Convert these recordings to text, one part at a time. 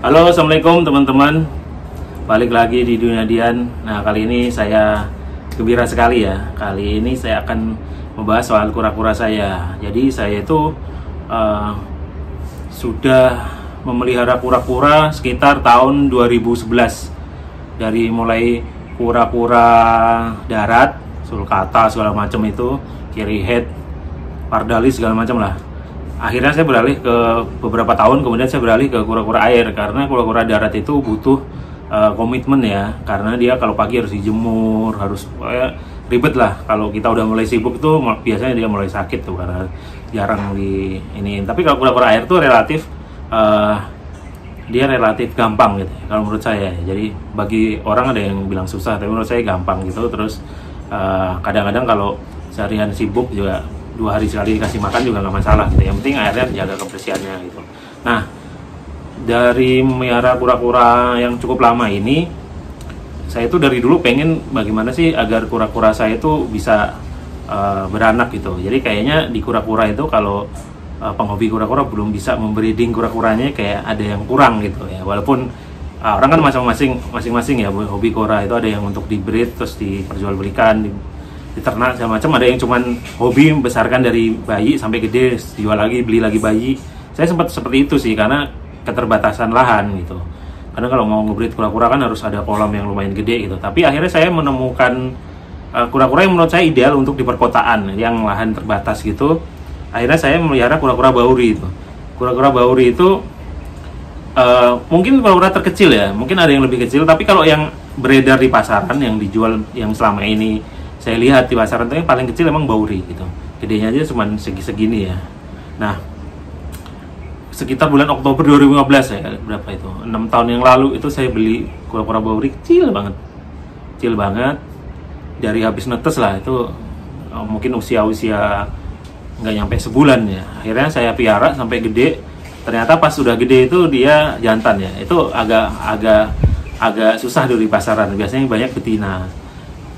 Halo, assalamualaikum teman-teman. Balik lagi di Dunia Dian. Nah, kali ini saya gembira sekali ya. Kali ini saya akan membahas soal kura-kura saya. Jadi saya itu sudah memelihara kura-kura sekitar tahun 2011. Dari mulai kura-kura darat, sulcata segala macam itu, cherry head, pardalis segala macam lah. Akhirnya saya beralih ke beberapa tahun kemudian saya beralih ke kura-kura air, karena kura-kura darat itu butuh komitmen ya, karena dia kalau pagi harus dijemur, harus ribet lah. Kalau kita udah mulai sibuk tuh biasanya dia mulai sakit tuh karena jarang di ini. Tapi kalau kura-kura air tuh relatif dia relatif gampang gitu ya, kalau menurut saya. Jadi bagi orang ada yang bilang susah, tapi menurut saya gampang gitu. Terus kadang-kadang kalau seharian sibuk juga 2 hari sekali dikasih makan juga nggak masalah gitu. Yang penting airnya menjaga kebersihannya gitu. Nah, dari melihara kura-kura yang cukup lama ini, saya tuh dari dulu pengen bagaimana sih agar kura-kura saya itu bisa beranak gitu. Jadi kayaknya di kura-kura itu kalau penghobi kura-kura belum bisa membreeding kura-kuranya, kayak ada yang kurang gitu ya. Walaupun orang kan masing-masing ya hobi kura itu, ada yang untuk dibreed terus diperjualbelikan, diternak segala macam, ada yang cuman hobi membesarkan dari bayi sampai gede, jual lagi, beli lagi bayi. Saya sempat seperti itu sih, karena keterbatasan lahan gitu. Karena kalau mau ngebreed kura-kura kan harus ada kolam yang lumayan gede gitu. Tapi akhirnya saya menemukan kura-kura yang menurut saya ideal untuk di perkotaan yang lahan terbatas gitu. Akhirnya saya melihara kura-kura bauri itu. Kura-kura bauri itu mungkin kura-kura terkecil ya, mungkin ada yang lebih kecil. Tapi kalau yang beredar di pasaran, yang dijual, yang selama ini saya lihat di pasaran itu yang paling kecil emang bauri gitu. Gedenya aja cuma segini ya. Nah, sekitar bulan Oktober 2015 ya, berapa itu? 6 tahun yang lalu itu saya beli kura-kura bauri kecil banget. Kecil banget. Dari habis netes lah itu, mungkin usia nggak nyampe sebulan ya. Akhirnya saya piara sampai gede. Ternyata pas sudah gede itu dia jantan ya. Itu agak susah dulu di pasaran. Biasanya banyak betina.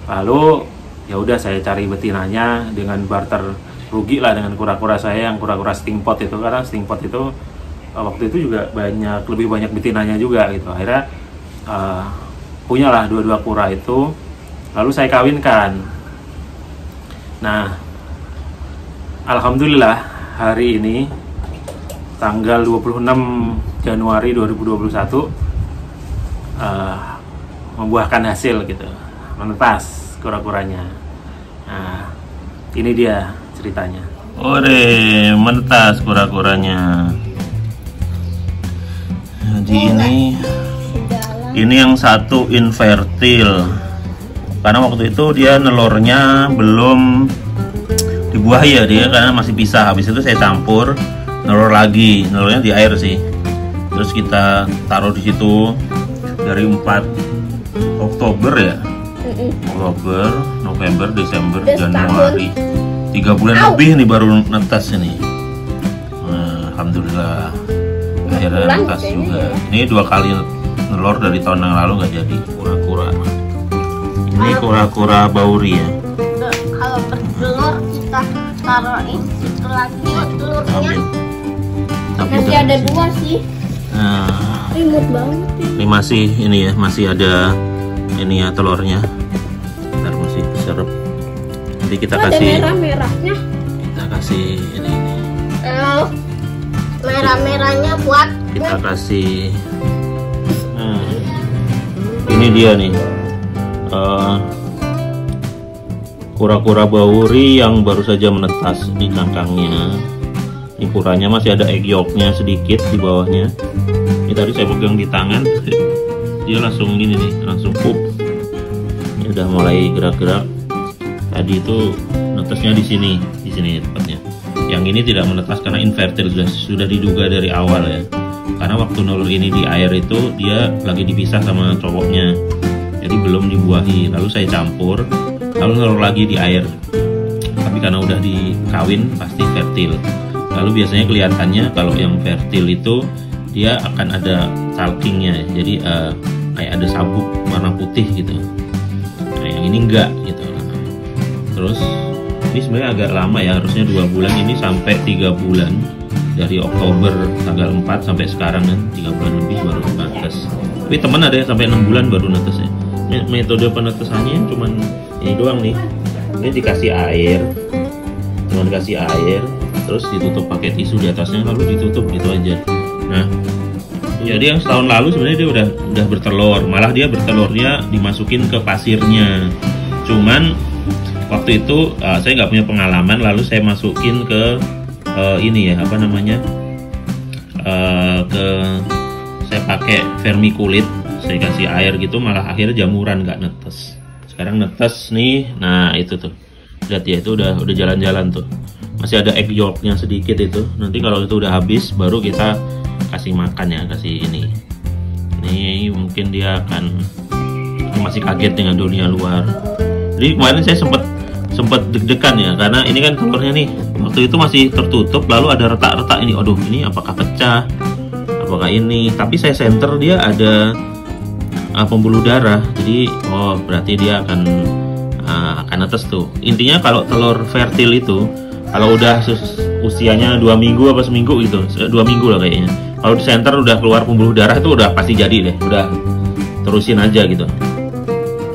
Lalu ya udah saya cari betinanya dengan barter rugi lah dengan kura-kura saya yang kura-kura stingpot itu, karena stingpot itu waktu itu juga lebih banyak betinanya juga gitu. Akhirnya punyalah dua kura itu, lalu saya kawinkan. Nah, alhamdulillah hari ini tanggal 26 Januari 2021 membuahkan hasil gitu, menetas kura-kuranya. Nah, ini dia ceritanya. Ore, menetas kura-kuranya. Jadi ini yang satu infertil. Karena waktu itu dia nelurnya belum dibuahi ya, dia karena masih pisah. Habis itu saya campur nelur lagi. Nelurnya di air sih. Terus kita taruh di situ dari 4 Oktober ya. Oktober, November, Desember, Januari, 3 bulan lebih nih baru netas ini. Alhamdulillah akhirnya netas juga. Ini 2 kali nelur dari tahun yang lalu nggak jadi kura-kura. Ini kura-kura bauri ya. Kalau bertelur kita taruhin situ lagi telurnya. Masih ada 2 sih. Nah, Imut banget. ini masih ini ya, masih ada ini ya telurnya. Ntar masih serep. Nanti kita kasih merah-merahnya. Kita kasih ini. Merah-merahnya buat Kita kasih. Ini dia nih. Kura-kura bauri yang baru saja menetas di cangkangnya. Ini kuranya masih ada egg yolknya sedikit di bawahnya. Ini tadi saya pegang di tangan, dia langsung gini nih, langsung pup. Ini udah mulai gerak-gerak. Tadi itu netesnya di sini tepatnya. Yang ini tidak menetas karena infertil, sudah diduga dari awal ya. Karena waktu nelur ini di air itu dia lagi dipisah sama cowoknya, jadi belum dibuahi. Lalu saya campur, lalu nelur lagi di air. Tapi karena udah dikawin pasti fertil. Lalu biasanya kelihatannya kalau yang fertil itu dia akan ada talkingnya, jadi kayak ada sabuk warna putih gitu. Nah, yang ini enggak gitu. Terus ini sebenarnya agak lama ya, harusnya 2 bulan, ini sampai 3 bulan. dari Oktober tanggal 4 sampai sekarang kan 3 bulan lebih baru netes. Tapi teman ada yang sampai 6 bulan baru netes ya. Metode penetesannya cuman ini doang nih. Ini dikasih air, cuman dikasih air, terus ditutup pakai tisu di atasnya, lalu ditutup gitu aja. Nah, jadi yang setahun lalu sebenarnya dia udah bertelur, malah dia bertelurnya dimasukin ke pasirnya. Cuman waktu itu saya nggak punya pengalaman, lalu saya masukin ke ini ya apa namanya, saya pakai vermiculit, saya kasih air gitu, malah akhirnya jamuran nggak netes. Sekarang netes nih, nah itu tuh, lihat ya itu udah jalan-jalan tuh. Masih ada egg yolknya sedikit itu. Nanti kalau itu udah habis, baru kita kasih makan ya, kasih ini. Ini mungkin dia akan masih kaget dengan dunia luar. Jadi kemarin saya sempat deg-degan ya, karena ini kan telurnya nih waktu itu masih tertutup, lalu ada retak-retak ini. Aduh, ini apakah pecah? Apakah ini? Tapi saya center dia ada pembuluh darah, jadi oh berarti dia akan netes tuh. Intinya kalau telur fertil itu kalau udah usianya 2 minggu apa seminggu gitu, 2 minggu lah kayaknya, kalau di center udah keluar pembuluh darah itu udah pasti jadi deh, udah terusin aja gitu.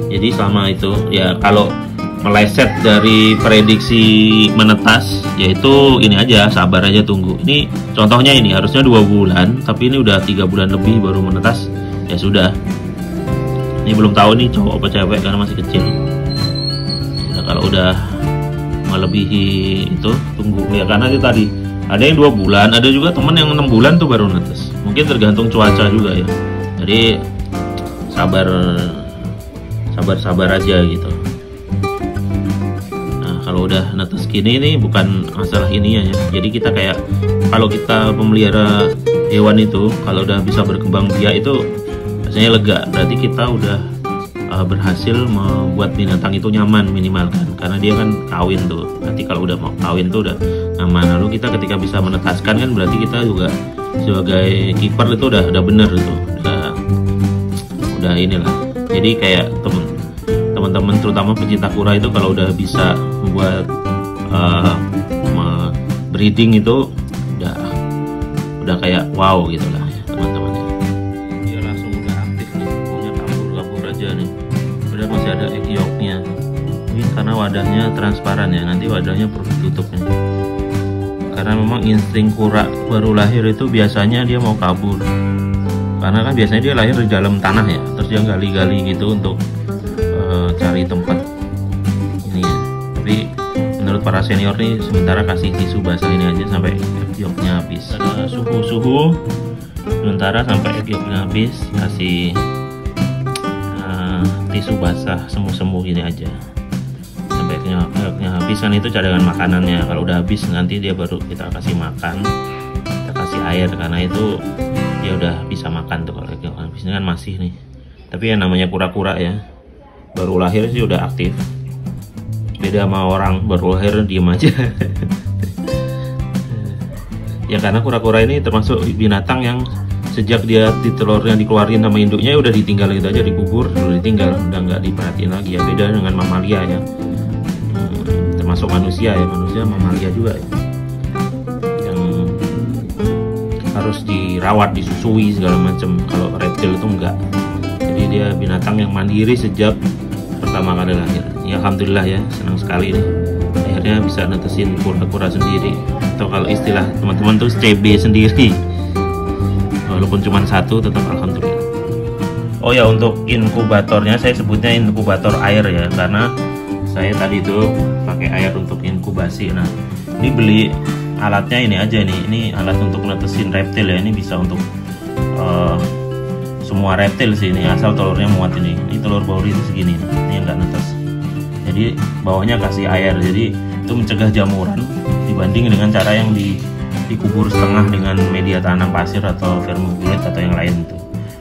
Jadi selama itu ya kalau meleset dari prediksi menetas, yaitu ini aja, sabar aja, tunggu. Ini contohnya ini harusnya 2 bulan, tapi ini udah 3 bulan lebih baru menetas. Ya sudah. Ini belum tahu nih cowok apa cewek karena masih kecil. Ya, kalau udah melebihi itu tunggu ya, karena itu tadi ada yang 2 bulan, ada juga temen yang 6 bulan tuh baru netes. Mungkin tergantung cuaca juga ya. Jadi sabar aja gitu. Nah kalau udah netes gini nih bukan masalah ininya ya. Jadi kita kayak kalau kita pemelihara hewan itu kalau udah bisa berkembang biak itu biasanya lega, berarti kita udah berhasil membuat binatang itu nyaman minimal kan, karena dia kan kawin tuh. Berarti kalau udah mau kawin tuh udah nyaman. Lalu kita ketika bisa menetaskan kan berarti kita juga sebagai kiper itu udah bener itu, udah inilah. Jadi kayak teman-teman terutama pecinta kura itu kalau udah bisa membuat breeding itu udah kayak wow gitu lah ya teman-teman. Dia langsung udah aktif nih, punya kabur aja nih. Udah masih ada egg yolknya. Ini karena wadahnya transparan ya, nanti wadahnya perlu ditutupnya. Karena memang insting kura baru lahir itu biasanya dia mau kabur. Karena kan biasanya dia lahir di dalam tanah ya, terus dia gali-gali gitu untuk cari tempat ini ya. Tapi menurut para senior nih sementara kasih tisu basah ini aja sampai egg yolknya habis. Ada suhu sementara sampai egg yolknya habis, kasih tisu basah semu-semu gini aja sampai egg yolknya habis. Kan itu cadangan makanannya, kalau udah habis nanti dia baru kita kasih makan, kita kasih air, karena itu dia udah bisa makan tuh. Kalau egg yolk habis ini kan masih nih. Tapi yang namanya kura-kura ya baru lahir sih udah aktif, beda sama orang baru lahir diem aja. Ya karena kura-kura ini termasuk binatang yang sejak dia di telurnya dikeluarin sama induknya udah ditinggal gitu aja, dikubur, udah ditinggal, udah nggak diperhatiin lagi ya. Beda dengan mamalia ya, termasuk manusia ya, manusia mamalia juga ya, yang harus dirawat, disusui segala macam. Kalau reptil itu enggak. Jadi dia binatang yang mandiri sejak pertama kali lahir. Ya alhamdulillah ya, senang sekali nih. Akhirnya bisa netesin kura-kura sendiri, atau kalau istilah teman-teman tuh CB sendiri. Walaupun cuma satu tetap alhamdulillah. Oh ya, untuk inkubatornya saya sebutnya inkubator air ya, karena saya tadi itu pakai air untuk inkubasi. Nah ini beli alatnya ini aja nih, ini alat untuk netesin reptil ya. Ini bisa untuk semua reptil sih ini, asal telurnya muat ini. Ini telur bauri itu segini, ini yang nggak netes. Jadi bawahnya kasih air, jadi itu mencegah jamuran dibanding dengan cara yang dikubur setengah dengan media tanam pasir atau vermiculit atau yang lain itu.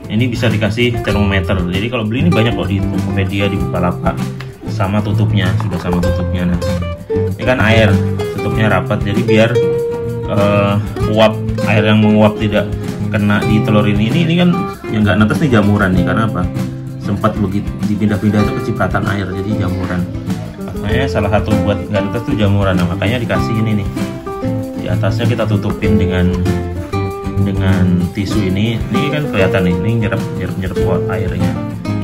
Ini bisa dikasih termometer. Jadi kalau beli ini banyak kok di Tokopedia, di Bukalapak, sama tutupnya, sudah sama tutupnya. Nah ini kan air, tutupnya rapat, jadi biar uap air yang menguap tidak kena di telur ini kan yang nggak netes nih jamuran nih. Karena apa? Sempat begitu dipindah-pindah itu kecipratan air, jadi jamuran. Makanya salah satu buat nggak netes tuh jamuran. Nah, makanya dikasih ini nih, atasnya kita tutupin dengan tisu ini kan kelihatan nih, ini nyerap airnya.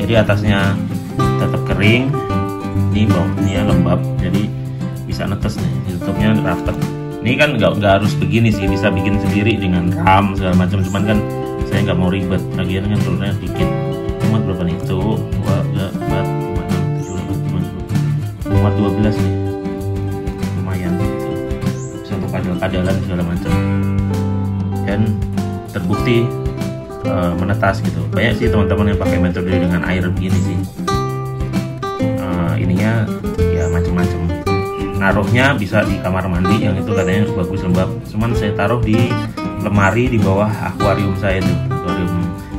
Jadi atasnya tetap kering, ini bawahnya lembab, jadi bisa netes nih. Tutupnya rapet. Ini kan nggak harus begini sih, bisa bikin sendiri dengan ram segala macam. Cuman kan saya nggak mau ribet. Lagian kan telurnya dikit. Muat berapa nih? Tuh, 12 nih. Lumayan gitu. Bisa untuk kadal-kadalan segala macam. Dan terbukti menetas gitu. Banyak sih teman-teman yang pakai metode dengan air begini sih. Ininya ya macam-macam. Naruhnya bisa di kamar mandi, yang itu katanya bagus lembab. Cuman saya taruh di lemari di bawah akuarium saya tuh, akuarium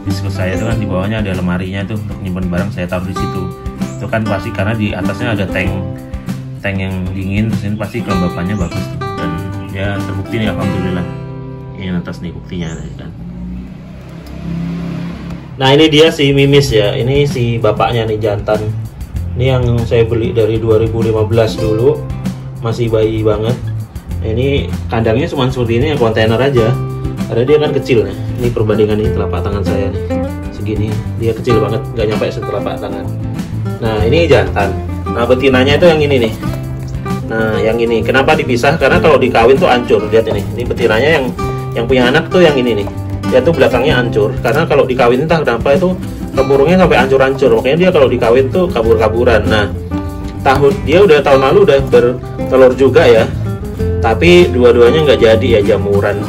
diskus saya itu kan di bawahnya ada lemarinya tuh untuk nyimpen barang, saya taruh di situ. Itu kan pasti karena di atasnya ada tank yang dingin, terus ini pasti kelembapannya bagus tuh. Dan ya terbukti nih, alhamdulillah. Ini atas nih buktinya kan. Nah ini dia si Mimis ya, ini si bapaknya nih, jantan. Ini yang saya beli dari 2015 dulu, masih bayi banget. Nah, ini kandangnya cuma seperti ini, kontainer aja, karena dia kan kecil nih. Ini perbandingan nih telapak tangan saya nih, segini, dia kecil banget, nggak nyampe setelapak tangan. Nah ini jantan. Nah betinanya itu yang ini nih. Nah yang ini kenapa dipisah? Karena kalau dikawin tuh hancur. Lihat ini betinanya yang punya anak tuh yang ini nih. Dia tuh belakangnya hancur. Karena kalau dikawin entah kenapa itu kebunnya sampai hancur-hancur. Makanya dia kalau dikawin tuh kabur-kaburan. Nah dia udah tahun lalu udah bertelur juga ya. Tapi dua-duanya nggak jadi ya, jamuran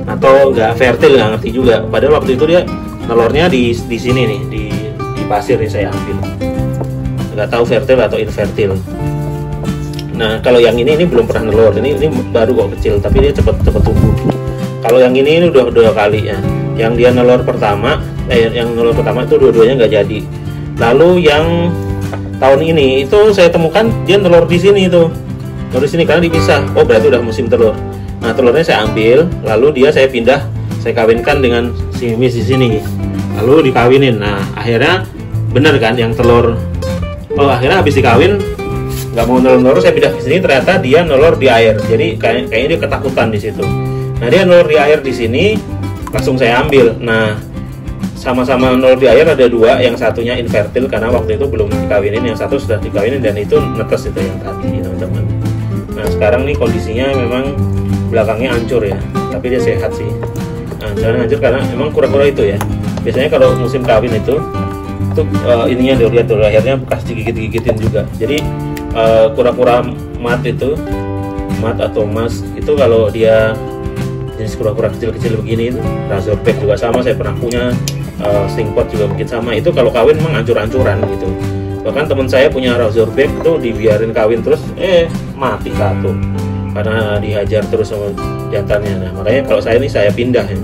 atau nggak fertil, nggak ngerti juga. Padahal waktu itu dia telurnya di sini nih, di pasir nih saya ambil. Nggak tahu fertil atau infertil. Nah kalau yang ini belum pernah nelur, ini baru kok kecil, tapi dia cepet tumbuh. Kalau yang ini udah 2 kali ya. Yang dia nelur pertama, yang nelur pertama itu dua-duanya nggak jadi. Lalu yang tahun ini itu saya temukan dia nelur di sini tuh, nelur di sini karena dipisah. Oh berarti udah musim telur. Nah telurnya saya ambil, lalu saya pindah, saya kawinkan dengan si Mimis di sini. Lalu dikawinin. Nah akhirnya bener kan yang telur. Oh akhirnya habis dikawin nggak mau nelur, saya pindah ke sini, ternyata dia nelur di air. Jadi kayaknya dia ketakutan di situ. Nah dia nelur di air di sini, langsung saya ambil. Nah sama-sama nelur di air ada 2, yang satunya infertil karena waktu itu belum dikawinin, yang satu sudah dikawinin dan itu netes itu yang tadi teman-teman. Nah sekarang nih kondisinya memang belakangnya hancur ya, tapi dia sehat sih. Nah jangan hancur karena memang kura-kura itu ya. Biasanya kalau musim kawin itu ininya lihat tuh, akhirnya bekas digigit-gigitin juga. Jadi kura-kura mat atau mas itu kalau dia jenis kura-kura kecil-kecil begini itu, razorback juga sama, saya pernah punya, stingpot juga mungkin sama. Itu kalau kawin memang hancur-hancuran gitu. Bahkan teman saya punya razorback itu dibiarin kawin terus mati satu karena dihajar terus sama jantannya. Nah makanya kalau saya pindah ya,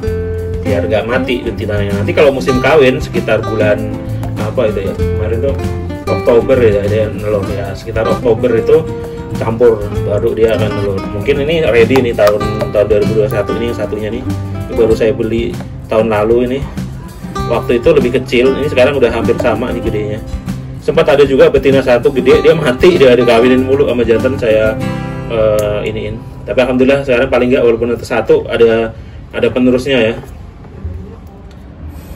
biar gak mati betinanya. Nanti kalau musim kawin sekitar bulan apa itu ya, kemarin tuh Oktober ya dia nelur ya, sekitar Oktober itu campur baru dia akan nelur. Mungkin ini ready nih tahun 2021 ini, yang satunya nih ini baru saya beli tahun lalu ini. Waktu itu lebih kecil, ini sekarang udah hampir sama nih gedenya. Sempat ada juga betina satu gede, dia mati, dia dikawinin mulu sama jantan saya iniin. Tapi alhamdulillah sekarang paling nggak walaupun itu satu ada penerusnya ya.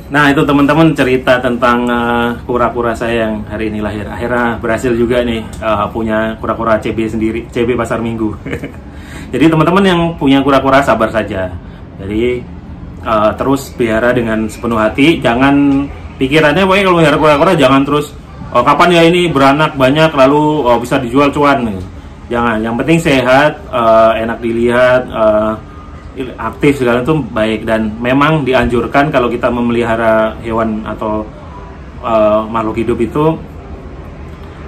Nah itu teman-teman cerita tentang kura-kura saya yang hari ini lahir. Akhirnya berhasil juga nih punya kura-kura CB sendiri, CB pasar minggu. Jadi teman-teman yang punya kura-kura sabar saja. Jadi terus pelihara dengan sepenuh hati. Jangan pikirannya pokoknya kalau pelihara kura-kura jangan terus kapan ya ini beranak banyak lalu bisa dijual cuan. Jangan. Yang penting sehat, enak dilihat, aktif segala itu baik. Dan memang dianjurkan kalau kita memelihara hewan atau makhluk hidup itu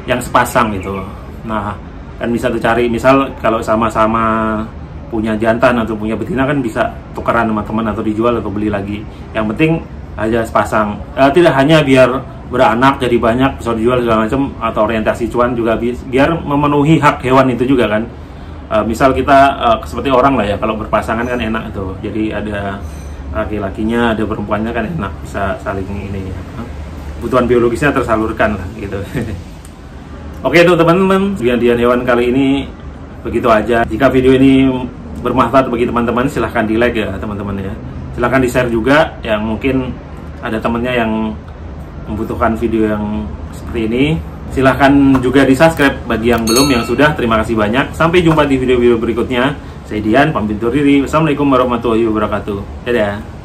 yang sepasang gitu. Nah kan bisa dicari, misal kalau sama-sama punya jantan atau punya betina kan bisa tukeran sama teman atau dijual atau beli lagi. Yang penting aja sepasang, tidak hanya biar beranak jadi banyak bisa dijual segala macam atau orientasi cuan, juga biar memenuhi hak hewan itu juga kan. Misal kita seperti orang lah ya, kalau berpasangan kan enak itu, jadi ada laki-lakinya ada perempuannya kan enak, bisa saling ini ya, kebutuhan biologisnya tersalurkan lah gitu. Oke tuh teman-teman, bian hewan kali ini begitu aja. Jika video ini bermanfaat bagi teman-teman, silahkan di like ya teman-teman ya. Silahkan di share juga, yang mungkin ada temennya yang membutuhkan video yang seperti ini. Silahkan juga di subscribe bagi yang belum, yang sudah terima kasih banyak. Sampai jumpa di video-video berikutnya. Saya Dian, pamit undur diri. Wassalamualaikum warahmatullahi wabarakatuh. Dadah.